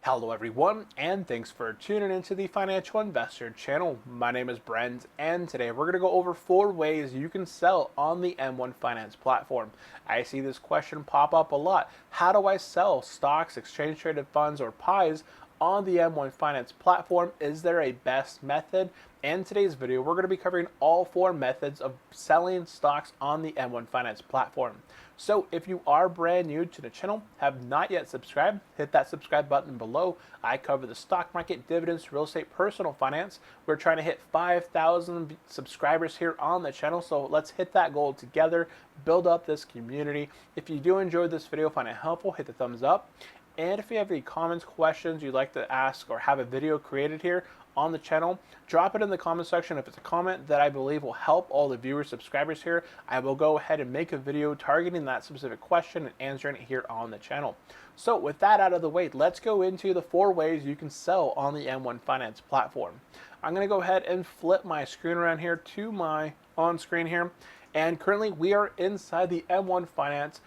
Hello everyone, and thanks for tuning into the Financial Investor channel. My name is Brent, and today we're going to go over 4 ways you can sell on the M1 Finance platform. I see this question pop up a lot. How do I sell stocks, exchange traded funds, or pies on the M1 Finance platform? Is there a best method? In today's video, we're going to be covering all 4 methods of selling stocks on the M1 Finance platform. So if you are brand new to the channel, have not yet subscribed, hit that subscribe button below. I cover the stock market, dividends, real estate, personal finance. We're trying to hit 5,000 subscribers here on the channel, so let's hit that goal together, build up this community. If you do enjoy this video, find it helpful, hit the thumbs up. And if you have any comments, questions you'd like to ask, or have a video created here on the channel, drop it in the comment section. If it's a comment that I believe will help all the viewers, subscribers here, I will go ahead and make a video targeting that specific question and answering it here on the channel. So with that out of the way, let's go into the 4 ways you can sell on the M1 Finance platform. I'm going to go ahead and flip my screen around here to my on screen here. And currently we are inside the M1 Finance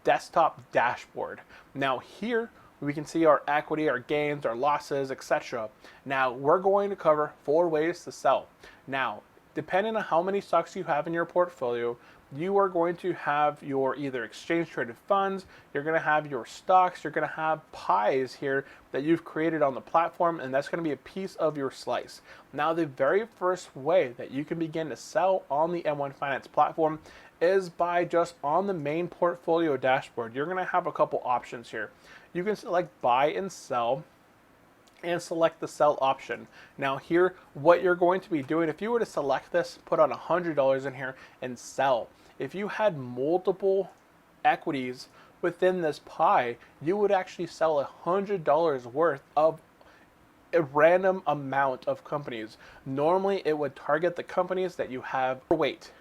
desktop dashboard. Now here we can see our equity, our gains, our losses, etc. Now we're going to cover 4 ways to sell. Now, depending on how many stocks you have in your portfolio, you are going to have your either exchange traded funds, you're going to have your stocks, you're going to have pies here that you've created on the platform, and that's going to be a piece of your slice. Now, the very first way that you can begin to sell on the M1 Finance platform is by just on the main portfolio dashboard. You're going to have a couple options here. You can select buy and sell and select the sell option. Now here, what you're going to be doing, if you were to select this, put on $100 in here and sell. If you had multiple equities within this pie, you would actually sell $100 worth of a random amount of companies. Normally it would target the companies that you have overweight.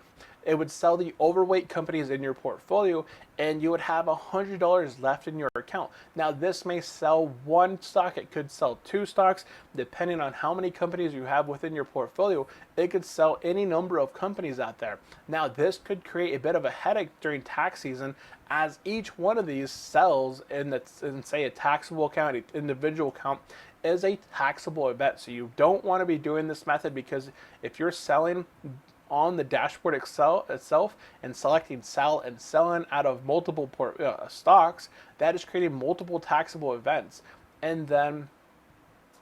It would sell the overweight companies in your portfolio, and you would have $100 left in your account. Now this may sell 1 stock, it could sell 2 stocks, depending on how many companies you have within your portfolio. It could sell any number of companies out there. Now this could create a bit of a headache during tax season, as each one of these sells in say a taxable account, an individual account, is a taxable event. So you don't want to be doing this method, because if you're selling on the dashboard itself and selecting sell and selling out of multiple stocks, that is creating multiple taxable events. And then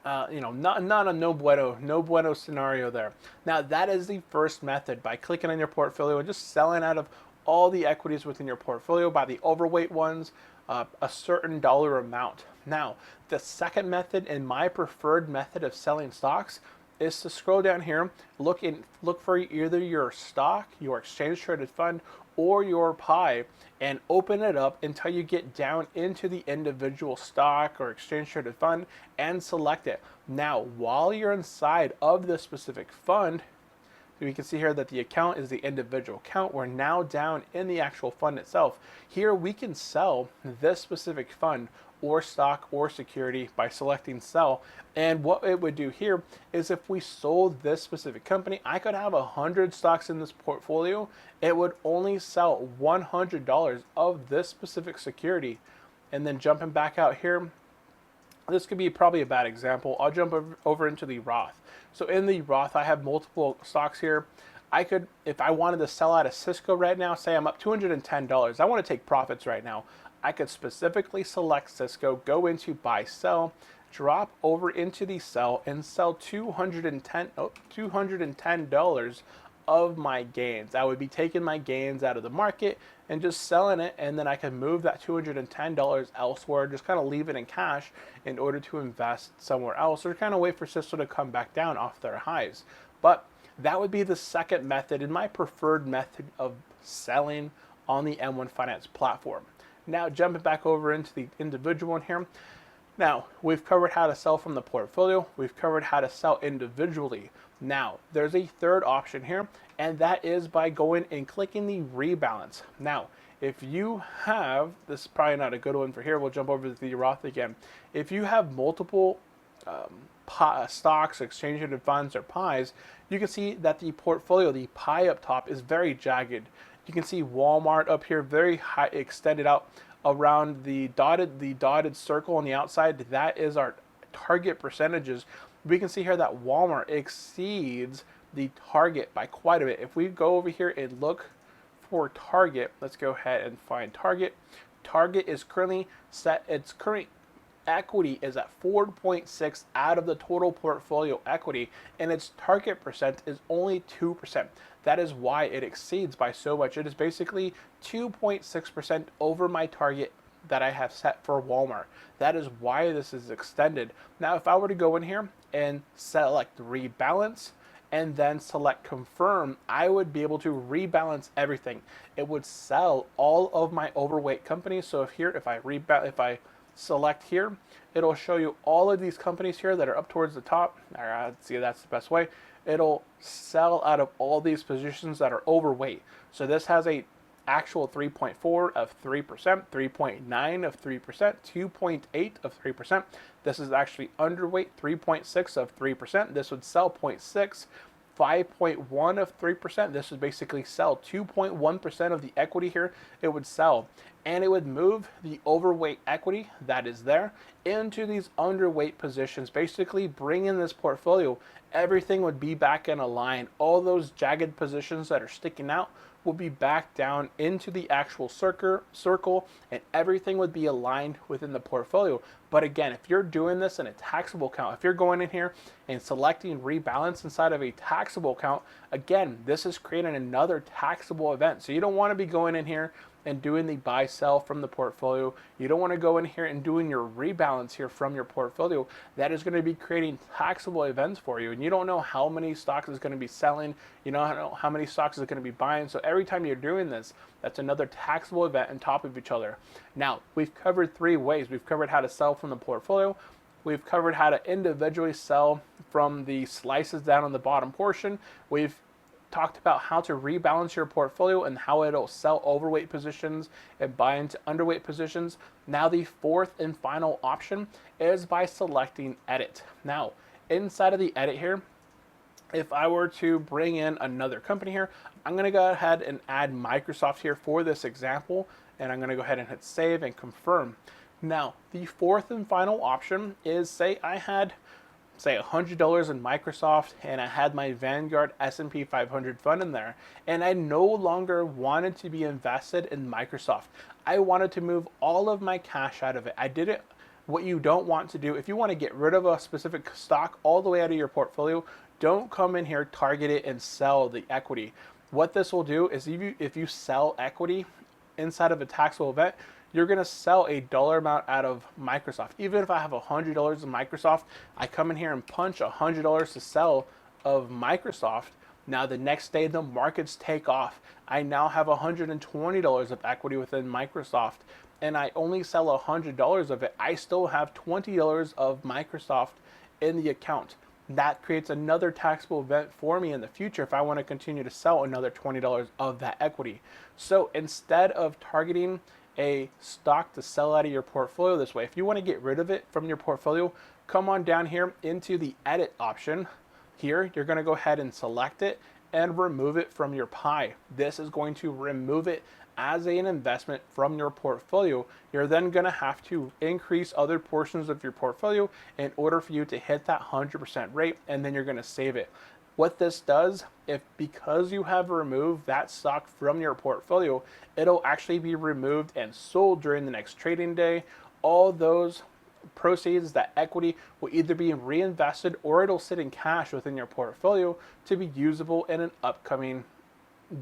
not a no bueno scenario there. Now that is the first method, by clicking on your portfolio and just selling out of all the equities within your portfolio, by the overweight ones, a certain dollar amount. Now the second method, and my preferred method of selling stocks, is to scroll down here, look for either your stock, your exchange traded fund, or your pie, and open it up until you get down into the individual stock or exchange traded fund and select it. Now, while you're inside of the specific fund, we can see here that the account is the individual account. We're now down in the actual fund itself. Here we can sell this specific fund or stock or security by selecting sell. And what it would do here is, if we sold this specific company, I could have 100 stocks in this portfolio. It would only sell $100 of this specific security. And then jumping back out here, this could be probably a bad example. I'll jump over into the Roth. So in the Roth, I have multiple stocks here. I could, if I wanted to sell out of Cisco right now, say I'm up $210, I want to take profits right now, I could specifically select Cisco, go into buy sell, drop over into the sell, and sell $210 of my gains. I would be taking my gains out of the market and just selling it, and then I can move that $210 elsewhere, just kind of leave it in cash in order to invest somewhere else, or kind of wait for Cisco to come back down off their highs. But that would be the second method, and my preferred method of selling on the M1 Finance platform. Now jumping back over into the individual one here. Now we've covered how to sell from the portfolio. We've covered how to sell individually. Now there's a third option here, and that is by going and clicking the rebalance. Now if you have, this is probably not a good one for here, we'll jump over to the Roth again. If you have multiple stocks, exchange traded funds, or pies, you can see that the portfolio, the pie up top, is very jagged. You can see Walmart up here, very high, extended out. around the dotted circle on the outside, that is our target percentages. We can see here that Walmart exceeds the target by quite a bit. If we go over here and look for Target, let's go ahead and find Target. Target is currently set, its current equity is at 4.6 out of the total portfolio equity, and its target percent is only 2%. That is why it exceeds by so much. It is basically 2.6% over my target that I have set for Walmart. That is why this is extended. Now, if I were to go in here and select rebalance and then select confirm, I would be able to rebalance everything. It would sell all of my overweight companies. So if I select here, it'll show you all of these companies here that are up towards the top. All right, let's see, that's the best way. It'll sell out of all these positions that are overweight. So this has a actual 3.4 of 3%, 3.9 of 3%, 2.8 of 3%. This is actually underweight, 3.6 of 3%. This would sell 0.6. 5.1 of 3%. This would basically sell 2.1% of the equity here. It would sell, and it would move the overweight equity that is there into these underweight positions, basically bring in this portfolio. Everything would be back in a line. All those jagged positions that are sticking out will be back down into the actual circle, and everything would be aligned within the portfolio. But again, if you're doing this in a taxable account, if you're going in here and selecting rebalance inside of a taxable account, again, this is creating another taxable event. So you don't want to be going in here and doing the buy sell from the portfolio. You don't want to go in here and doing your rebalance here from your portfolio. That is going to be creating taxable events for you, and you don't know how many stocks is going to be selling. You know how many stocks is going to be buying. So every time you're doing this, that's another taxable event on top of each other. Now, we've covered 3 ways. We've covered how to sell from the portfolio. We've covered how to individually sell from the slices down on the bottom portion. We've talked about how to rebalance your portfolio and how it'll sell overweight positions and buy into underweight positions. Now, the 4th and final option is by selecting edit. Now, inside of the edit here, if I were to bring in another company here, I'm going to go ahead and add Microsoft here for this example, and I'm going to go ahead and hit save and confirm. Now, the 4th and final option is, say I had $100 in Microsoft, and I had my Vanguard S&P 500 fund in there, and I no longer wanted to be invested in Microsoft. I wanted to move all of my cash out of it. I did it. What you don't want to do, if you want to get rid of a specific stock all the way out of your portfolio, don't come in here, target it, and sell the equity. What this will do is if you sell equity inside of a taxable event, you're going to sell a dollar amount out of Microsoft. Even if I have $100 in Microsoft, I come in here and punch $100 to sell of Microsoft. Now, the next day, the markets take off. I now have $120 of equity within Microsoft, and I only sell $100 of it. I still have $20 of Microsoft in the account. That creates another taxable event for me in the future if I want to continue to sell another $20 of that equity. So instead of targeting a stock to sell out of your portfolio this way, if you want to get rid of it from your portfolio, come on down here into the edit option. Here, you're going to go ahead and select it and remove it from your pie. This is going to remove it as an investment from your portfolio. You're then going to have to increase other portions of your portfolio in order for you to hit that 100% rate, and then you're going to save it. What this does, because you have removed that stock from your portfolio, it'll actually be removed and sold during the next trading day. All those proceeds, that equity, will either be reinvested or it'll sit in cash within your portfolio to be usable in an upcoming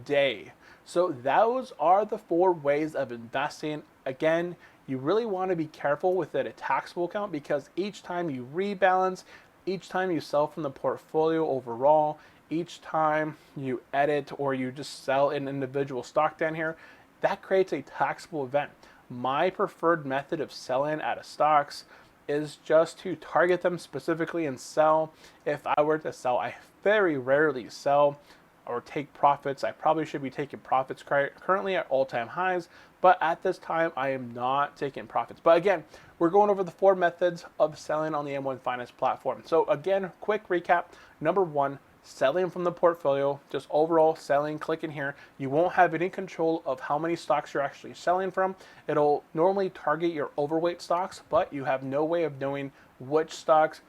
day. So those are the 4 ways of investing. Again, you really want to be careful with a taxable account, because each time you rebalance, each time you sell from the portfolio overall, each time you edit or you just sell an individual stock down here, that creates a taxable event. My preferred method of selling out of stocks is just to target them specifically and sell. If I were to sell, I very rarely sell or take profits. I probably should be taking profits currently at all-time highs, but at this time I am not taking profits. But again, we're going over the 4 methods of selling on the M1 Finance platform. So again, quick recap. Number 1, selling from the portfolio, just overall selling, clicking here. You won't have any control of how many stocks you're actually selling from. It'll normally target your overweight stocks, but you have no way of knowing which stocks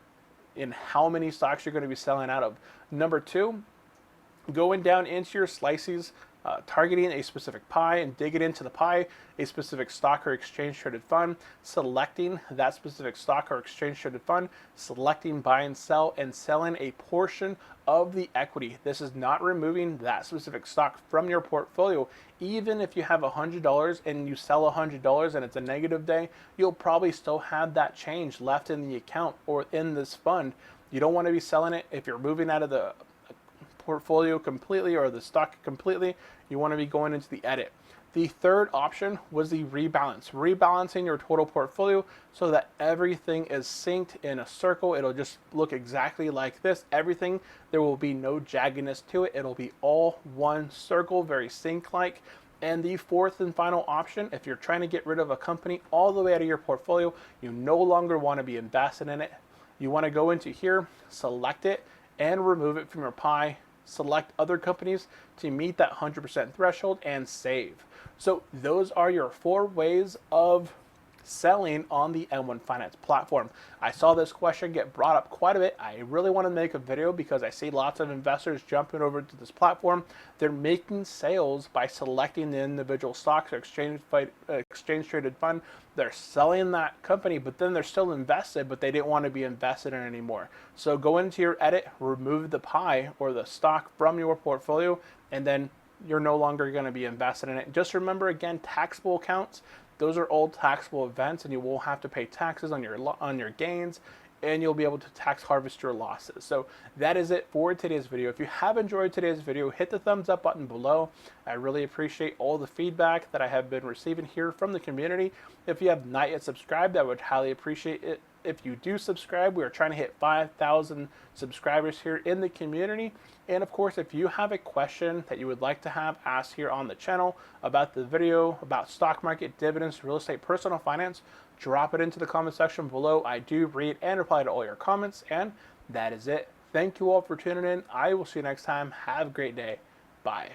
and how many stocks you're going to be selling out of. Number two, going down into your slices, targeting a specific pie and digging into the pie, a specific stock or exchange traded fund, selecting that specific stock or exchange traded fund, selecting buy and sell, and selling a portion of the equity. This is not removing that specific stock from your portfolio. Even if you have $100 and you sell $100 and it's a negative day, you'll probably still have that change left in the account or in this fund. You don't want to be selling it if you're moving out of the portfolio completely or the stock completely. You want to be going into the edit. The third option was the rebalance, rebalancing your total portfolio so that everything is synced in a circle. It'll just look exactly like this. Everything, there will be no jaggedness to it. It'll be all one circle, very sync-like. And the fourth and final option, if you're trying to get rid of a company all the way out of your portfolio, you no longer want to be invested in it. You want to go into here, select it, and remove it from your pie. Select other companies to meet that 100% threshold and save. So those are your 4 ways of selling on the M1 Finance platform. I saw this question get brought up quite a bit. I really want to make a video because I see lots of investors jumping over to this platform. They're making sales by selecting the individual stocks or exchange traded fund. They're selling that company, but then they're still invested, but they didn't want to be invested in anymore. So go into your edit, remove the pie or the stock from your portfolio, and then you're no longer going to be invested in it. Just remember, again, taxable accounts, those are all taxable events, and you will have to pay taxes on your gains, and you'll be able to tax harvest your losses. So that is it for today's video. If you have enjoyed today's video, hit the thumbs up button below. I really appreciate all the feedback that I have been receiving here from the community. If you have not yet subscribed, I would highly appreciate it. If you do subscribe, we are trying to hit 5,000 subscribers here in the community. And of course, if you have a question that you would like to have asked here on the channel about the video, about stock market, dividends, real estate, personal finance, drop it into the comment section below. I do read and reply to all your comments. And that is it. Thank you all for tuning in. I will see you next time. Have a great day. Bye.